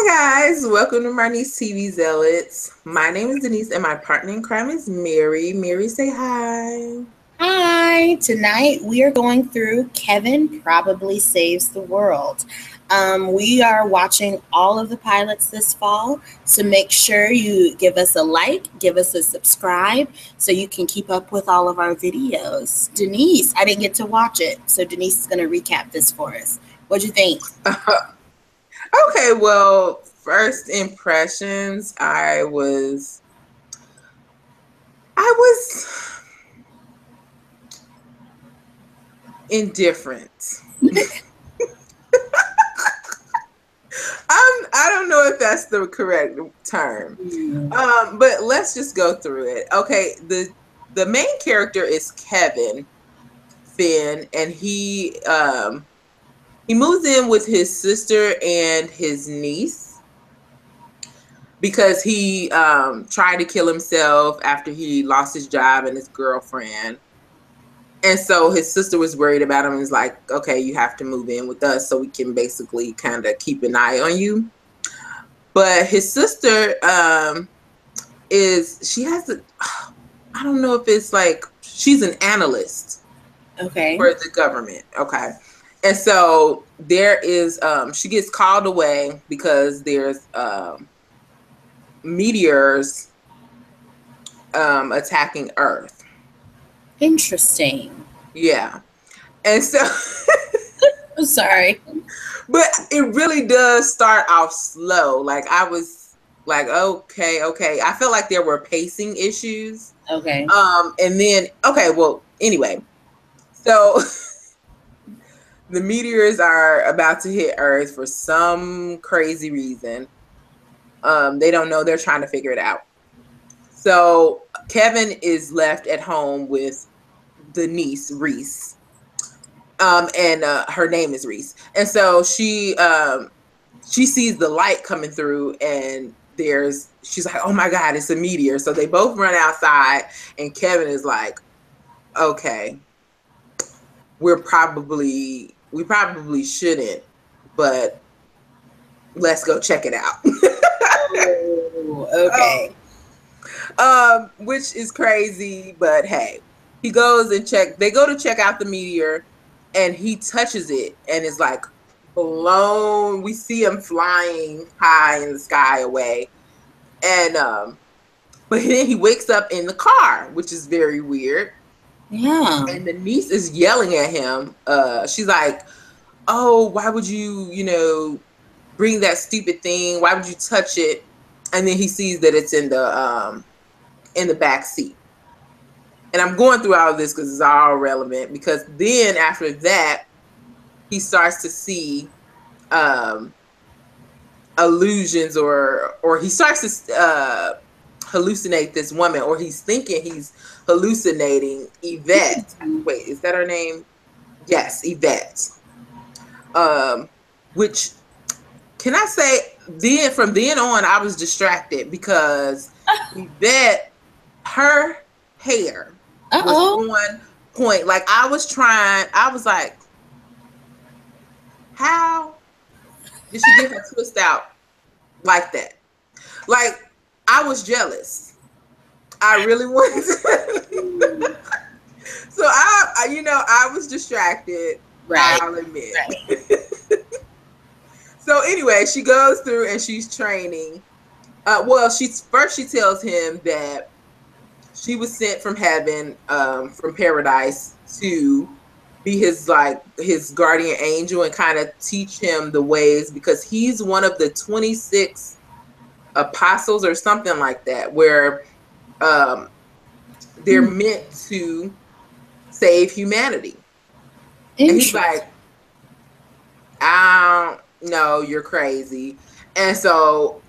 Hi guys, welcome to my niece TV Zealots. My name is Denise and my partner in crime is Mary. Mary, say hi. Hi, tonight we are going through Kevin Probably Saves the World. We are watching all of the pilots this fall, so make sure you give us a like, give us a subscribe, so you can keep up with all of our videos. Denise, I didn't get to watch it, so Denise is going to recap this for us. What'd you think? Okay, well, first impressions, I was indifferent. I don't know if that's the correct term. But let's just go through it. Okay, the main character is Kevin Finn, and he moves in with his sister and his niece because he tried to kill himself after he lost his job and his girlfriend. And so his sister was worried about him and was like, okay, you have to move in with us so we can basically kind of keep an eye on you. But his sister I don't know if it's like, she's an analyst Okay. for the government. Okay. And so there is, she gets called away because there's meteors attacking Earth. Interesting. Yeah. And so, I'm sorry. but it really does start off slow. Like I was like, okay. I felt like there were pacing issues. Okay. And then, okay, well, anyway, so the meteors are about to hit Earth for some crazy reason. They don't know. They're trying to figure it out. So Kevin is left at home with the niece, Reese. And her name is Reese. And so she sees the light coming through, and she's like, oh my God, it's a meteor. So they both run outside, and Kevin is like, okay, we probably shouldn't, but let's go check it out. Okay. Which is crazy, but hey, they go to check out the meteor, and he touches it and is like blown. We see him flying high in the sky away. And but then he wakes up in the car, which is very weird. Yeah. And the niece is yelling at him. She's like, oh, why would you bring that stupid thing? Why would you touch it? And then he sees that it's in the back seat. And I'm going through all of this because it's all relevant, because then after that, he starts to see illusions, or he starts to hallucinate this woman, or he's thinking he's hallucinating Yvette. Wait, is that her name? Yes, Yvette. Which, can I say, from then on, I was distracted because Yvette, her hair was on point. Like I was like, how did she get her twist out like that? Like, I was jealous. I really was. So I was distracted. Right. I'll admit. Right. So anyway, she goes through and she's training. She tells him that she was sent from heaven, from paradise, to be his guardian angel and kind of teach him the ways, because he's one of the 26 apostles or something like that, where they're meant to save humanity. And he's like, I don't know, you're crazy. And so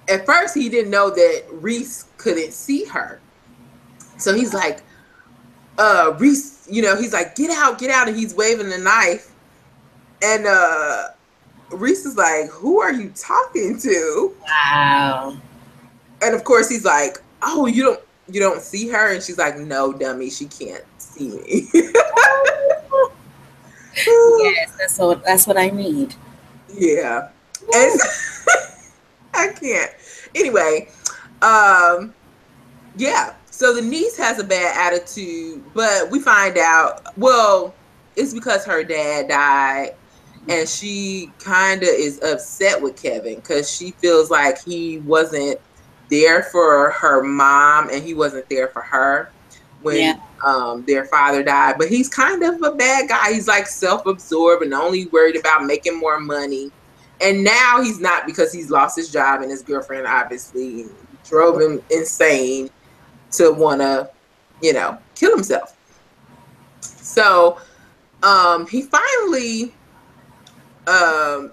at first he didn't know that Reese couldn't see her. So he's like, Reese, he's like, get out. And he's waving the knife. And Reese is like, who are you talking to? Wow. And of course he's like, oh, you don't see her? And she's like, no, dummy, she can't see me. Yes, that's what I need. Yeah. And can't. Anyway, um, yeah. So the niece has a bad attitude, but we find out, well, it's because her dad died, and she kind of is upset with Kevin because she feels like he wasn't there for her mom and he wasn't there for her when their father died. But he's kind of a bad guy. He's like self-absorbed and only worried about making more money. And now he's not, because he's lost his job and his girlfriend obviously drove him insane to want to, kill himself. So he finally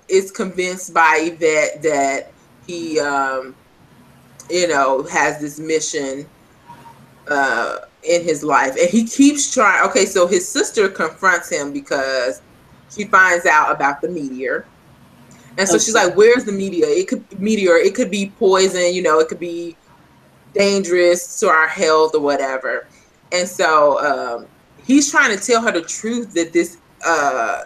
is convinced by Yvette that he has this mission in his life, and he keeps trying. Okay, so his sister confronts him because she finds out about the meteor, and so she's like, where's the meteor? It could be poison, it could be dangerous to our health or whatever. And so he's trying to tell her the truth, that this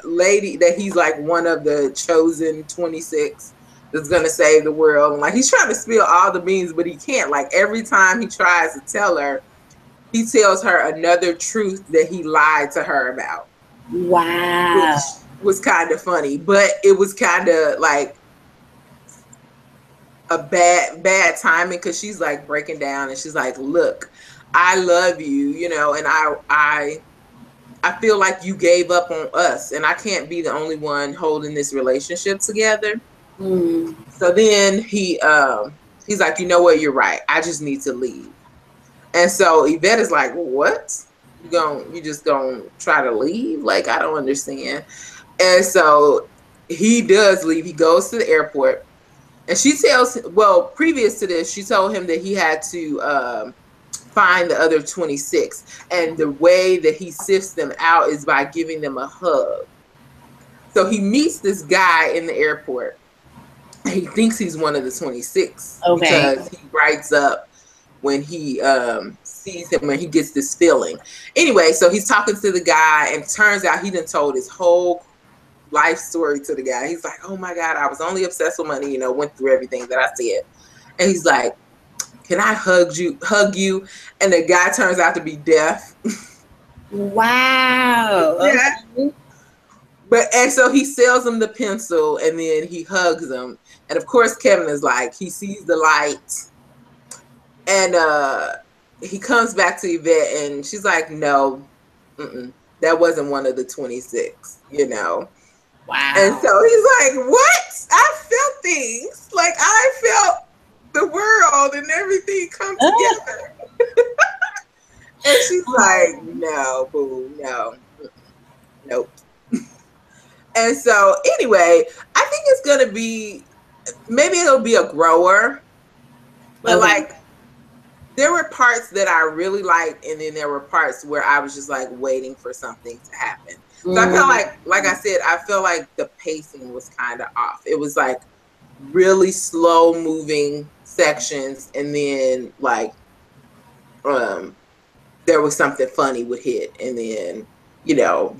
lady, that he's like one of the chosen 26 that's gonna save the world. And like, he's trying to spill all the beans, but he can't. Like, every time he tries to tell her, he tells her another truth that he lied to her about. Wow. Which was kind of funny, but it was kind of like a bad timing, because she's like breaking down and she's like, look, I love you, and I feel like you gave up on us, and I can't be the only one holding this relationship together. So then he's like, you know what, you're right, I just need to leave. And so Yvette is like, what, you just gonna try to leave? Like, I don't understand. And so he does leave. He goes to the airport. And she tells, well, previous to this, she told him that he had to find the other 26. And the way that he sifts them out is by giving them a hug. So he meets this guy in the airport. He thinks he's one of the 26 because he writes up when he sees him, and he gets this feeling. Anyway, so he's talking to the guy, and turns out he done told his whole life story to the guy. He's like, oh my God, I was only obsessed with money, went through everything that I said. And he's like, can I hug you? And the guy turns out to be deaf. Wow. Yeah. And so he sells him the pencil, and then he hugs him. And of course, Kevin is like, he sees the light, and he comes back to Yvette, and she's like, no, that wasn't one of the 26, Wow. And so he's like, what? I felt things. Like, I felt the world and everything come together. And she's like, no, boo, no. Nope. And so anyway, I think it's going to be, maybe it'll be a grower. But like, there were parts that I really liked, and then there were parts where I was just like waiting for something to happen. So I felt like I said, I feel like the pacing was kind of off. It was like really slow moving sections, and then like there was something funny would hit, and then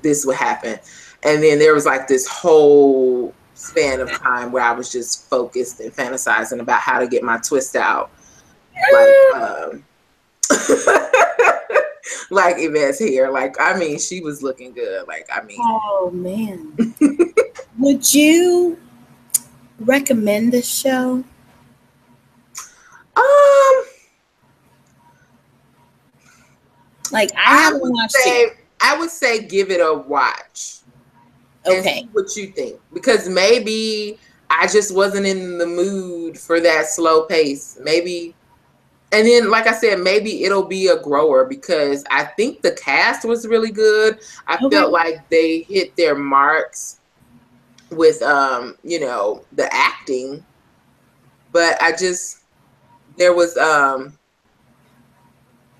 this would happen, and then there was like this whole span of time where I was just focused and fantasizing about how to get my twist out, like like Yvette's hair. Like, I mean, she was looking good. Like, I mean, oh man. Would you recommend this show? Like, I haven't watched it. I would say give it a watch. And see what you think, because maybe I just wasn't in the mood for that slow pace. Maybe. And then, like I said, maybe it'll be a grower, because I think the cast was really good. I felt like they hit their marks with, the acting. But there was, I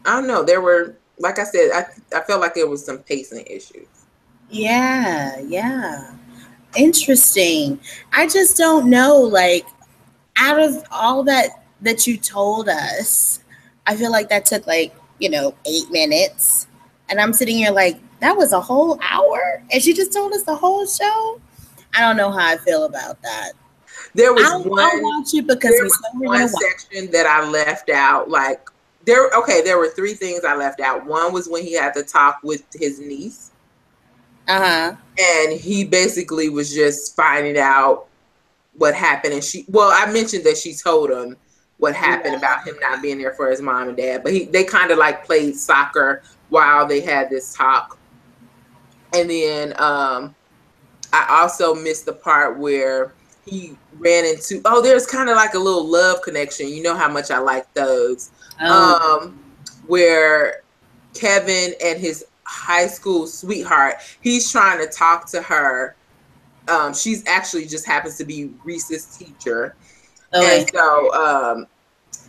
don't know, there were, like I said, I felt like there was some pacing issues. Yeah. Interesting. I just don't know, like, out of all that you told us, I feel like that took like 8 minutes, and I'm sitting here like, that was a whole hour and she just told us the whole show. I don't know how I feel about that. There was I'll one. watch it because There we was said we're one gonna watch. section that I left out. Like there. Okay, there were three things I left out. One was when he had to talk with his niece, and he basically was just finding out what happened. And I mentioned that she told him what happened about him not being there for his mom and dad. But they kind of like played soccer while they had this talk. And then I also missed the part where he ran into, there's kind of like a little love connection. You know how much I like those. Where Kevin and his high school sweetheart, he's trying to talk to her. She's actually just happens to be Reese's teacher. Okay. And so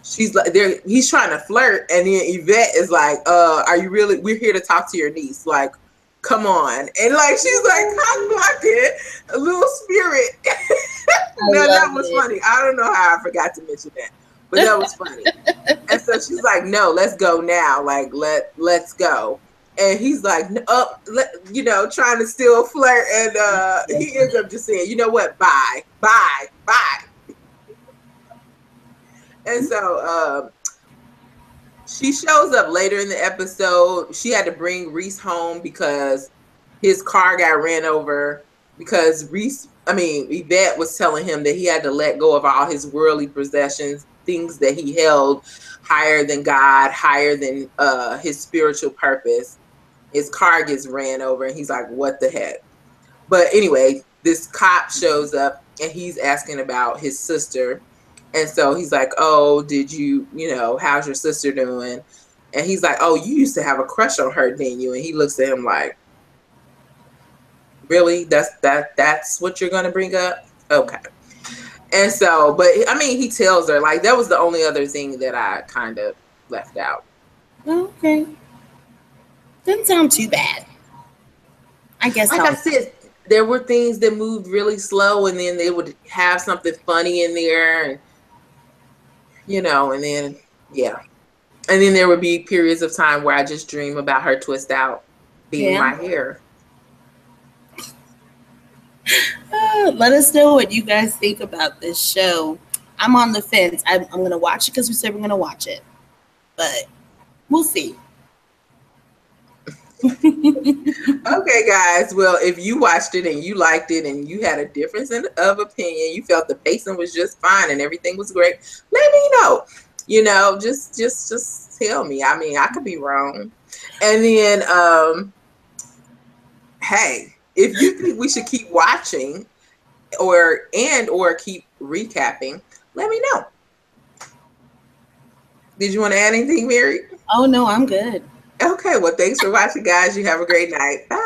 she's like, he's trying to flirt, and then Yvette is like, are you really, we're here to talk to your niece, like, come on. And like she's like cock blocking a little spirit. No, that was funny. I don't know how I forgot to mention that, but that was funny. And so she's like, no, let's go now, like let's go. And he's like, trying to still flirt, and he ends up just saying, you know what, bye. And so she shows up later in the episode. She had to bring Reese home because his car got ran over, because Yvette was telling him that he had to let go of all his worldly possessions, things that he held higher than God, higher than his spiritual purpose. His car gets ran over, and he's like, what the heck? But anyway, this cop shows up, and he's asking about his sister. And so he's like, oh, did how's your sister doing? And he's like, oh, you used to have a crush on her, didn't you? And he looks at him like, really? That's what you're going to bring up? Okay. And so, but he tells her, like, that was the only other thing that I kind of left out. Okay. Didn't sound too bad. I guess. Like I said, there were things that moved really slow, and then they would have something funny in there, and and then and then there would be periods of time where I just dream about her twist out beating my hair. Let us know what you guys think about this show. I'm on the fence. I'm going to watch it because we said we're going to watch it, but we'll see. Okay, guys. Well, if you watched it and you liked it and you had a difference of opinion, you felt the pacing was just fine and everything was great, let me know. Just tell me. I could be wrong. And then, hey, if you think we should keep watching or keep recapping, let me know. Did you want to add anything, Mary? Oh, no, I'm good. Okay, well, thanks for watching, guys. You have a great night. Bye.